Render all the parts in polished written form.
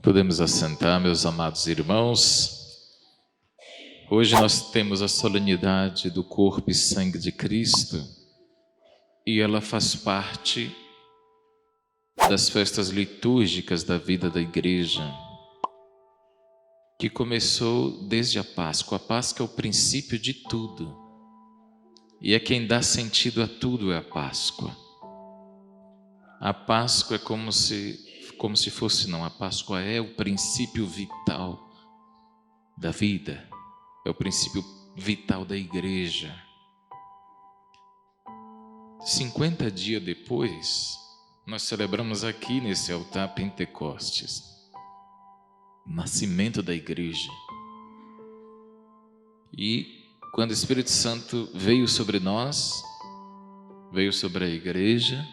Podemos assentar, meus amados irmãos. Hoje nós temos a solenidade do corpo e sangue de Cristo e ela faz parte das festas litúrgicas da vida da igreja, que começou desde a Páscoa. A Páscoa é o princípio de tudo e é quem dá sentido a tudo, é a Páscoa. A Páscoa é como se fosse, não, a Páscoa é o princípio vital da vida, é o princípio vital da igreja. 50 dias depois, nós celebramos aqui nesse altar Pentecostes, o nascimento da igreja. E quando o Espírito Santo veio sobre nós, veio sobre a igreja,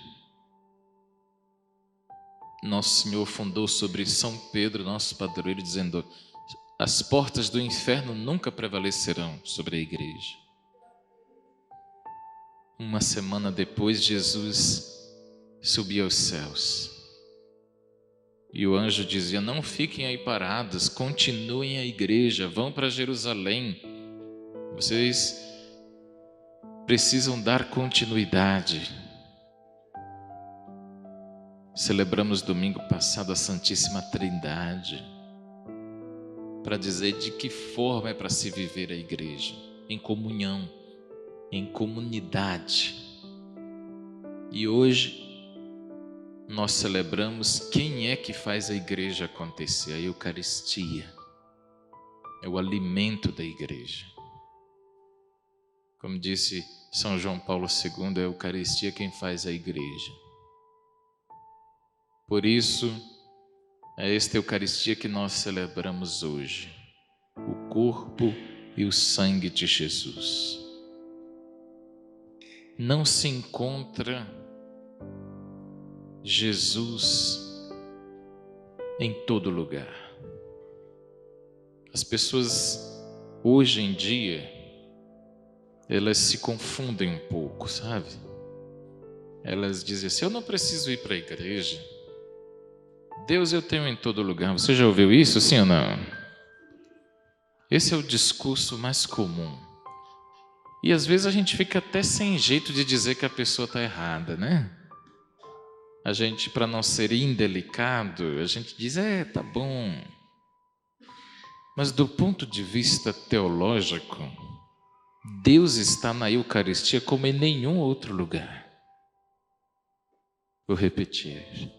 Nosso Senhor fundou sobre São Pedro, nosso padroeiro, dizendo: as portas do inferno nunca prevalecerão sobre a igreja. Uma semana depois, Jesus subiu aos céus. E o anjo dizia: não fiquem aí parados, continuem a igreja, vão para Jerusalém. Vocês precisam dar continuidade. Celebramos domingo passado a Santíssima Trindade, para dizer de que forma é para se viver a igreja, em comunhão, em comunidade. E hoje nós celebramos quem é que faz a igreja acontecer, a Eucaristia, é o alimento da igreja. Como disse São João Paulo II, é a Eucaristia quem faz a igreja. Por isso, é esta Eucaristia que nós celebramos hoje, o corpo e o sangue de Jesus. Não se encontra Jesus em todo lugar. As pessoas, hoje em dia, elas se confundem um pouco, sabe? Elas dizem assim: eu não preciso ir para a igreja, Deus eu tenho em todo lugar. Você já ouviu isso, sim ou não? Esse é o discurso mais comum. E às vezes a gente fica até sem jeito de dizer que a pessoa está errada, né? A gente, para não ser indelicado, a gente diz: tá bom. Mas do ponto de vista teológico, Deus está na Eucaristia como em nenhum outro lugar. Vou repetir.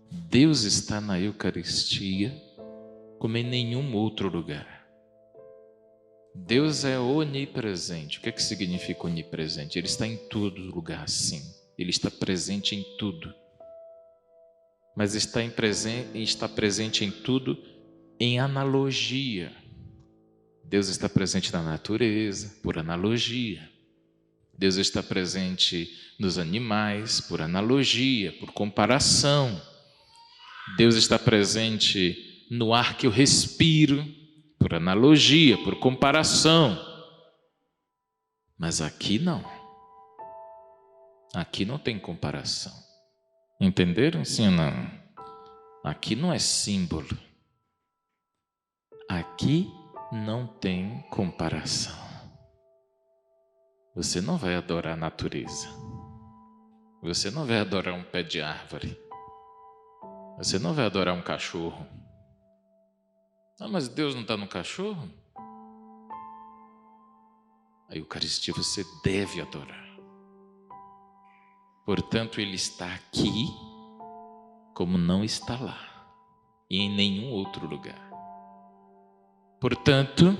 Deus está na Eucaristia como em nenhum outro lugar. Deus é onipresente. O que significa onipresente? Ele está em todo lugar, sim. Ele está presente em tudo. Mas está presente em tudo em analogia. Deus está presente na natureza, por analogia. Deus está presente nos animais, por analogia, por comparação. Deus está presente no ar que eu respiro, por analogia, por comparação. Mas aqui não. Aqui não tem comparação. Entenderam? Sim ou não? Aqui não é símbolo. Aqui não tem comparação. Você não vai adorar a natureza. Você não vai adorar um pé de árvore. Você não vai adorar um cachorro. Ah, mas Deus não está no cachorro? A Eucaristia você deve adorar. Portanto, Ele está aqui como não está lá e em nenhum outro lugar. Portanto,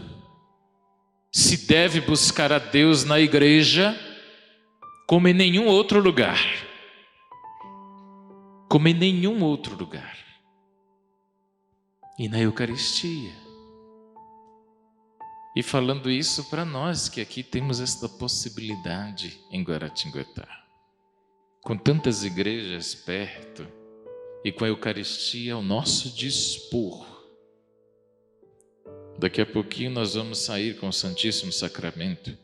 se deve buscar a Deus na igreja como em nenhum outro lugar. Como em nenhum outro lugar. E na Eucaristia. E falando isso para nós que aqui temos esta possibilidade em Guaratinguetá, com tantas igrejas perto e com a Eucaristia ao nosso dispor. Daqui a pouquinho nós vamos sair com o Santíssimo Sacramento.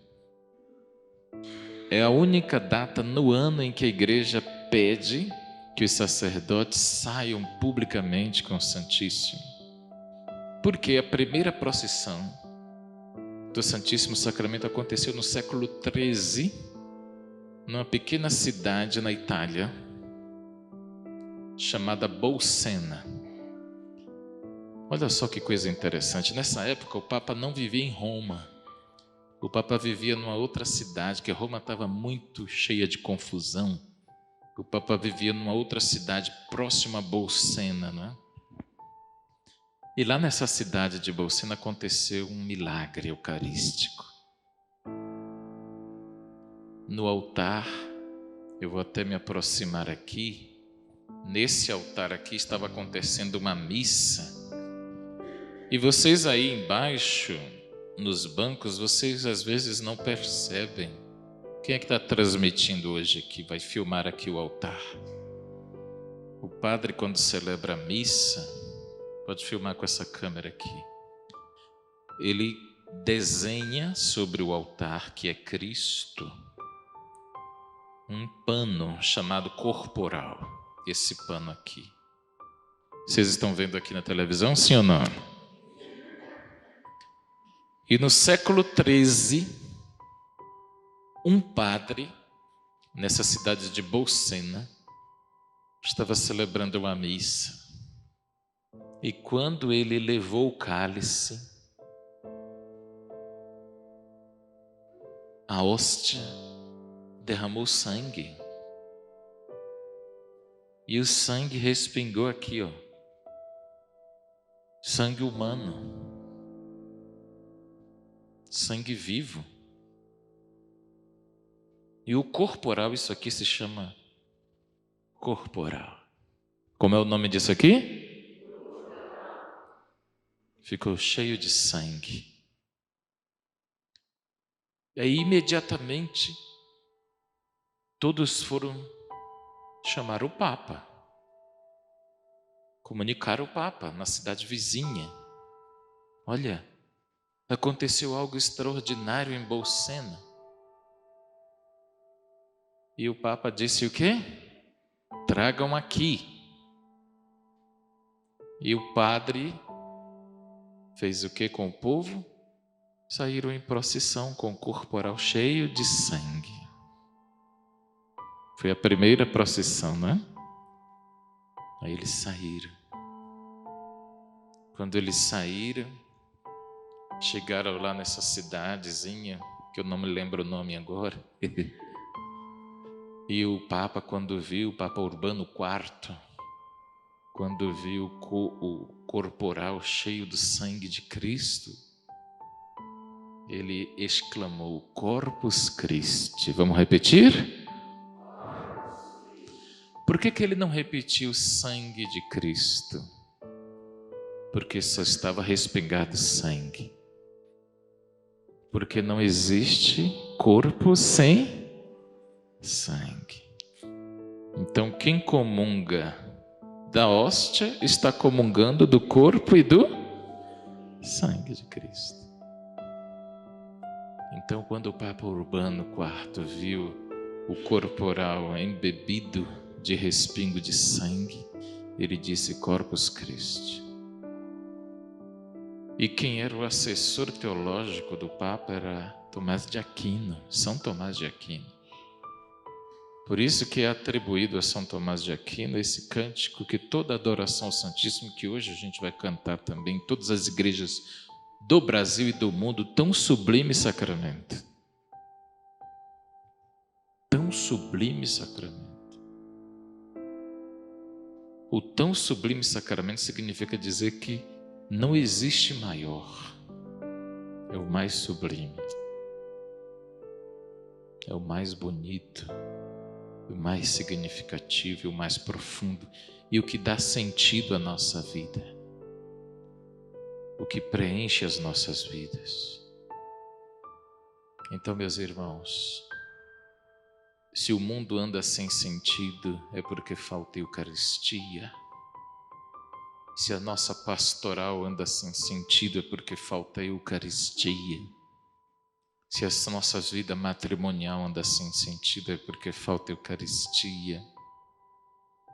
É a única data no ano em que a igreja pede que os sacerdotes saiam publicamente com o Santíssimo. Porque a primeira procissão do Santíssimo Sacramento aconteceu no século XIII, numa pequena cidade na Itália, chamada Bolsena. Olha só que coisa interessante. Nessa época, o Papa não vivia em Roma. O Papa vivia numa outra cidade, que Roma estava muito cheia de confusão. O Papa vivia numa outra cidade próxima a Bolsena, né? E lá nessa cidade de Bolsena aconteceu um milagre eucarístico. No altar, eu vou até me aproximar aqui, nesse altar aqui estava acontecendo uma missa. E vocês aí embaixo, nos bancos, vocês às vezes não percebem. Quem é que está transmitindo hoje aqui? Vai filmar aqui o altar. O padre, quando celebra a missa, pode filmar com essa câmera aqui. Ele desenha sobre o altar, que é Cristo, um pano chamado corporal. Esse pano aqui. Vocês estão vendo aqui na televisão, sim ou não? E no século XIII, um padre, nessa cidade de Bolsena, estava celebrando uma missa. E quando ele levou o cálice, a hóstia derramou sangue. E o sangue respingou aqui, ó. Sangue humano. Sangue vivo. E o corporal, isso aqui se chama corporal. Como é o nome disso aqui? Ficou cheio de sangue. E aí imediatamente todos foram chamar o Papa. Comunicar o Papa na cidade vizinha. Olha, aconteceu algo extraordinário em Bolsena. E o Papa disse o quê? Tragam aqui. E o padre fez o quê com o povo? Saíram em procissão com o corporal cheio de sangue. Foi a primeira procissão, né? Aí eles saíram. Quando eles saíram, chegaram lá nessa cidadezinha, que eu não me lembro o nome agora. E o Papa, quando viu, o Papa Urbano IV, quando viu o corporal cheio do sangue de Cristo, ele exclamou, Corpus Christi. Vamos repetir? Por que ele não repetiu sangue de Cristo? Porque só estava respingado sangue. Porque não existe corpo sem sangue. Então quem comunga da hóstia está comungando do corpo e do sangue de Cristo. Então quando o Papa Urbano IV viu o corporal embebido de respingo de sangue, ele disse Corpus Christi. E quem era o assessor teológico do Papa era Tomás de Aquino, São Tomás de Aquino. Por isso que é atribuído a São Tomás de Aquino esse cântico que toda adoração ao Santíssimo, que hoje a gente vai cantar também em todas as igrejas do Brasil e do mundo, tão sublime sacramento. Tão sublime sacramento. O tão sublime sacramento significa dizer que não existe maior. É o mais sublime. É o mais bonito. O mais significativo, o mais profundo. E o que dá sentido à nossa vida. O que preenche as nossas vidas. Então, meus irmãos, se o mundo anda sem sentido, é porque falta Eucaristia. Se a nossa pastoral anda sem sentido, é porque falta Eucaristia. Se a nossa vida matrimonial anda sem sentido, é porque falta Eucaristia.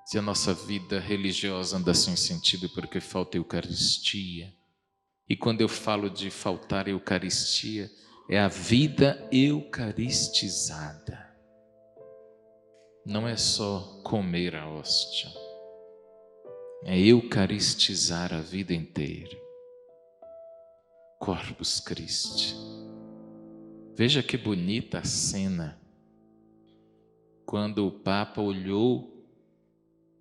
Se a nossa vida religiosa anda sem sentido, é porque falta Eucaristia. E quando eu falo de faltar a Eucaristia, é a vida eucaristizada. Não é só comer a hóstia, é eucaristizar a vida inteira. Corpus Christi. Veja que bonita a cena, quando o Papa olhou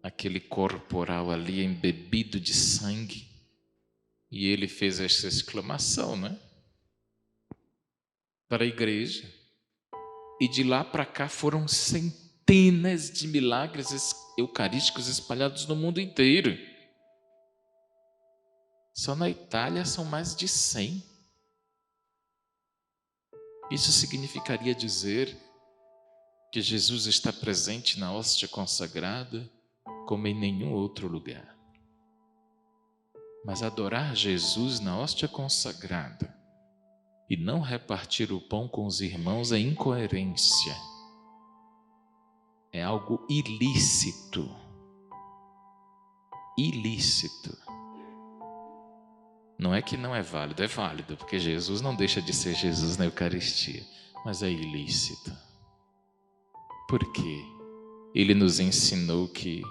aquele corporal ali embebido de sangue, e ele fez essa exclamação, né? Para a igreja. E de lá para cá foram centenas de milagres eucarísticos espalhados no mundo inteiro. Só na Itália são mais de 100. Isso significaria dizer que Jesus está presente na hóstia consagrada como em nenhum outro lugar. Mas adorar Jesus na hóstia consagrada e não repartir o pão com os irmãos é incoerência. É algo ilícito. Ilícito. Não é que não é válido, porque Jesus não deixa de ser Jesus na Eucaristia, mas é ilícito. Por quê? Ele nos ensinou que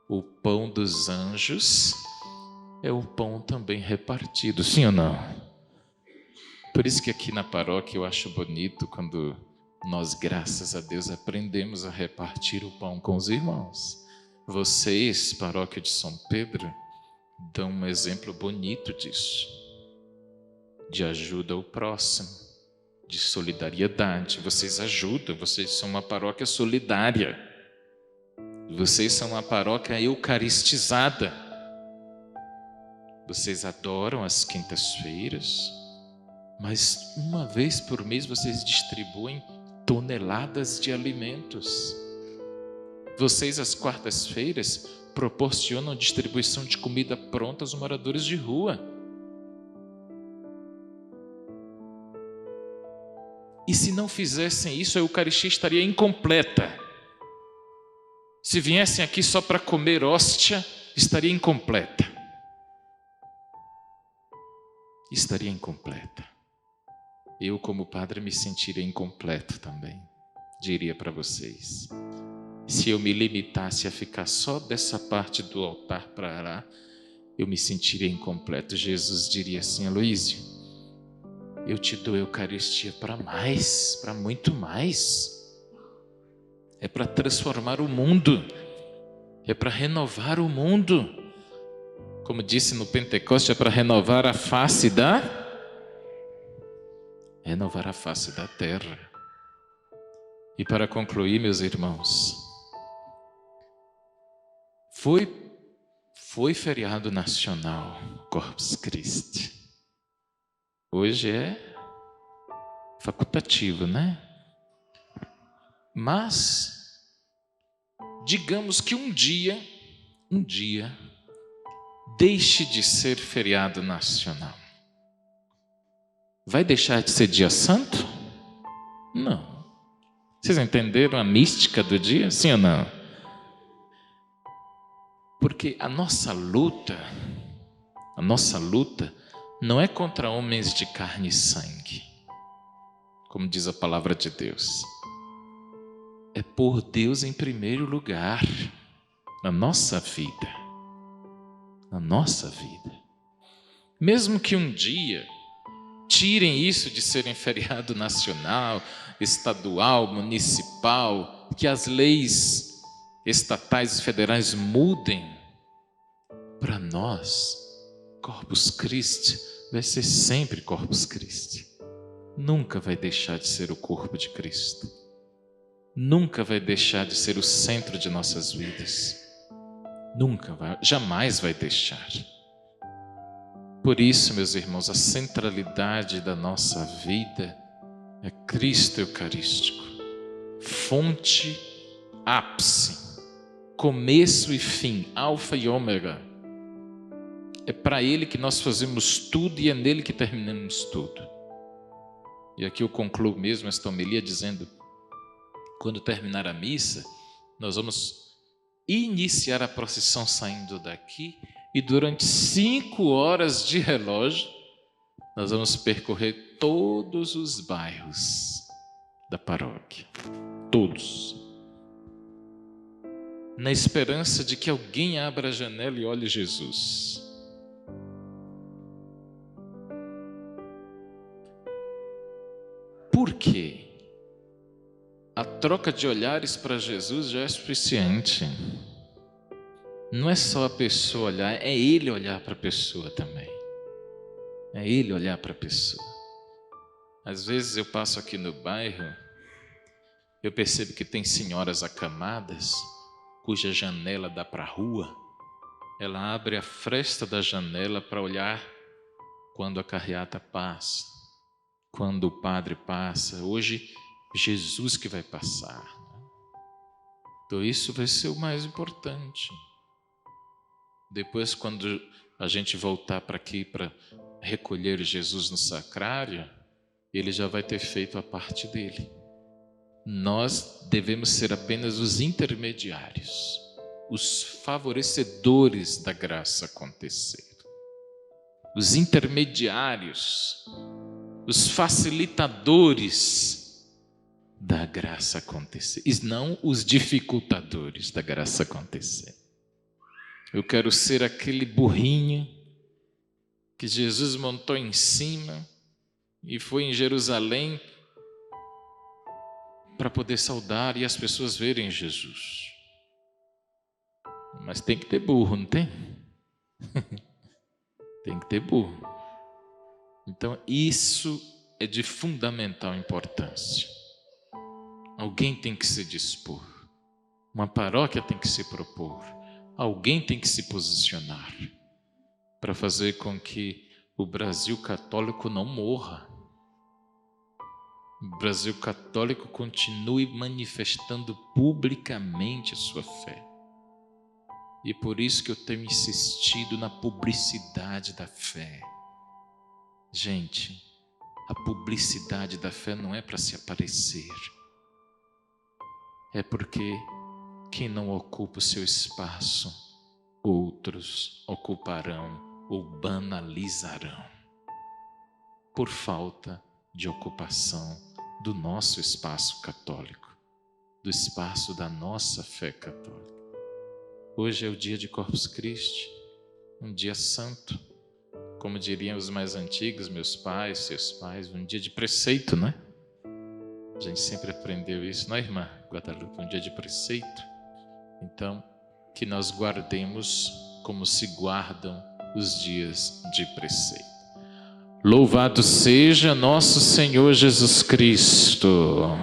o pão dos anjos é o pão também repartido, sim ou não? Por isso que aqui na paróquia eu acho bonito quando nós, graças a Deus, aprendemos a repartir o pão com os irmãos. Vocês, paróquia de São Pedro, dão um exemplo bonito disso, de ajuda ao próximo, de solidariedade. Vocês ajudam, vocês são uma paróquia solidária, vocês são uma paróquia eucaristizada, vocês adoram às quintas-feiras, mas uma vez por mês vocês distribuem toneladas de alimentos. Vocês às quartas-feiras proporcionam distribuição de comida pronta aos moradores de rua. E se não fizessem isso, a Eucaristia estaria incompleta. Se viessem aqui só para comer hóstia, estaria incompleta. Estaria incompleta. Eu, como padre, me sentiria incompleto também, diria para vocês. Se eu me limitasse a ficar só dessa parte do altar para lá, eu me sentiria incompleto. Jesus diria assim: Aloísio, eu te dou a Eucaristia para mais, para muito mais. É para transformar o mundo, é para renovar o mundo. Como disse no Pentecoste, é para renovar a face da terra. E para concluir, meus irmãos, foi feriado nacional, Corpus Christi. Hoje é facultativo, né? Mas, digamos que um dia, deixe de ser feriado nacional. Vai deixar de ser dia santo? Não. Vocês entenderam a mística do dia? Sim ou não? Porque a nossa luta não é contra homens de carne e sangue, como diz a palavra de Deus. É por Deus em primeiro lugar, na nossa vida. Na nossa vida. Mesmo que um dia tirem isso de serem feriado nacional, estadual, municipal, que as leis estatais e federais mudem, para nós, Corpus Christi vai ser sempre Corpus Christi. Nunca vai deixar de ser o corpo de Cristo. Nunca vai deixar de ser o centro de nossas vidas. Nunca vai, jamais vai deixar. Por isso, meus irmãos, a centralidade da nossa vida é Cristo Eucarístico. Fonte, ápice, começo e fim, alfa e ômega. É para Ele que nós fazemos tudo e é nele que terminamos tudo. E aqui eu concluo mesmo esta homilia dizendo: quando terminar a missa, nós vamos iniciar a procissão saindo daqui, e durante 5 horas de relógio nós vamos percorrer todos os bairros da paróquia. Todos. Na esperança de que alguém abra a janela e olhe Jesus. Por quê? A troca de olhares para Jesus já é suficiente. Não é só a pessoa olhar, é Ele olhar para a pessoa também. É Ele olhar para a pessoa. Às vezes eu passo aqui no bairro, eu percebo que tem senhoras acamadas, cuja janela dá para a rua. Ela abre a fresta da janela para olhar quando a carreata passa, quando o padre passa. Hoje, Jesus que vai passar. Então isso vai ser o mais importante. Depois, quando a gente voltar para aqui para recolher Jesus no sacrário, ele já vai ter feito a parte dele. Nós devemos ser apenas os intermediários, os favorecedores da graça acontecer. Os intermediários, os facilitadores da graça acontecer, e não os dificultadores da graça acontecer. Eu quero ser aquele burrinho que Jesus montou em cima e foi em Jerusalém para poder saudar e as pessoas verem Jesus. Mas tem que ter burro, não tem? Tem que ter burro. Então isso é de fundamental importância. Alguém tem que se dispor. Uma paróquia tem que se propor. Alguém tem que se posicionar para fazer com que o Brasil católico não morra. O Brasil católico continue manifestando publicamente a sua fé. E por isso que eu tenho insistido na publicidade da fé. Gente, a publicidade da fé não é para se aparecer. É porque quem não ocupa o seu espaço, outros ocuparão ou banalizarão, por falta de ocupação do nosso espaço católico, do espaço da nossa fé católica. Hoje é o dia de Corpus Christi, um dia santo, como diriam os mais antigos, meus pais, seus pais, um dia de preceito, né? A gente sempre aprendeu isso, não é, irmã Guadalupe? Um dia de preceito. Então, que nós guardemos como se guardam os dias de preceito. Louvado seja nosso Senhor Jesus Cristo.